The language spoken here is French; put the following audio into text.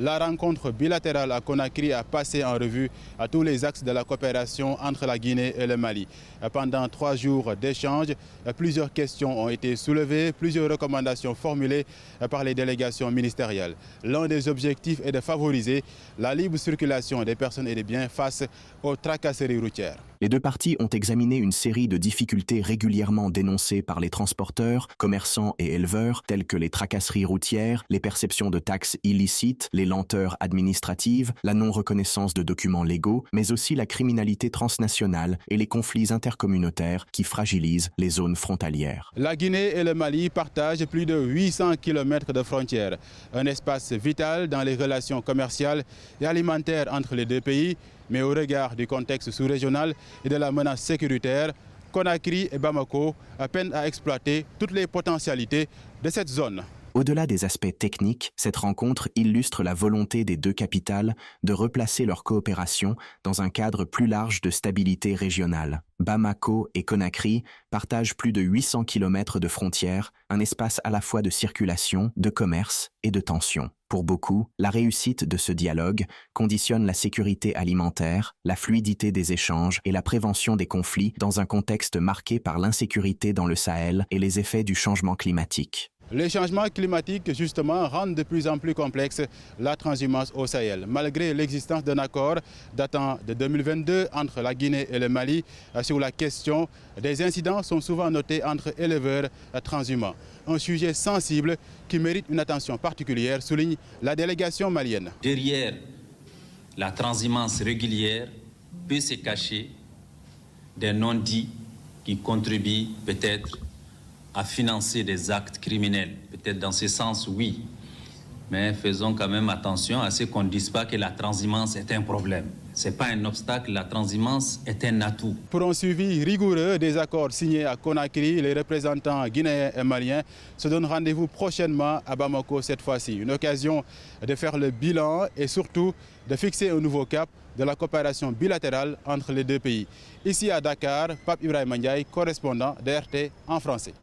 La rencontre bilatérale à Conakry a passé en revue à tous les axes de la coopération entre la Guinée et le Mali. Pendant 3 jours d'échanges, plusieurs questions ont été soulevées, plusieurs recommandations formulées par les délégations ministérielles. L'un des objectifs est de favoriser la libre circulation des personnes et des biens face aux tracasseries routières. Les deux parties ont examiné une série de difficultés régulièrement dénoncées par les transporteurs, commerçants et éleveurs, telles que les tracasseries routières, les perceptions de taxes illicites, les lenteurs administratives, la non-reconnaissance de documents légaux, mais aussi la criminalité transnationale et les conflits intercommunautaires qui fragilisent les zones frontalières. La Guinée et le Mali partagent plus de 800 km de frontières, un espace vital dans les relations commerciales et alimentaires entre les deux pays. Mais au regard du contexte sous-régional et de la menace sécuritaire, Conakry et Bamako peinent à exploiter toutes les potentialités de cette zone. Au-delà des aspects techniques, cette rencontre illustre la volonté des deux capitales de replacer leur coopération dans un cadre plus large de stabilité régionale. Bamako et Conakry partagent plus de 800 km de frontières, un espace à la fois de circulation, de commerce et de tension. Pour beaucoup, la réussite de ce dialogue conditionne la sécurité alimentaire, la fluidité des échanges et la prévention des conflits dans un contexte marqué par l'insécurité dans le Sahel et les effets du changement climatique. Les changements climatiques, justement, rendent de plus en plus complexe la transhumance au Sahel. Malgré l'existence d'un accord datant de 2022 entre la Guinée et le Mali sur la question, des incidents sont souvent notés entre éleveurs transhumants. Un sujet sensible qui mérite une attention particulière, souligne la délégation malienne. Derrière la transhumance régulière peut se cacher des non-dits qui contribuent peut-être à financer des actes criminels. Peut-être dans ce sens, oui. Mais faisons quand même attention à ce qu'on ne dise pas que la transhumance est un problème. Ce n'est pas un obstacle, la transhumance est un atout. Pour un suivi rigoureux des accords signés à Conakry, les représentants guinéens et maliens se donnent rendez-vous prochainement à Bamako cette fois-ci. Une occasion de faire le bilan et surtout de fixer un nouveau cap de la coopération bilatérale entre les deux pays. Ici à Dakar, Pape Ibrahima Ndiaye, correspondant d'RT en français.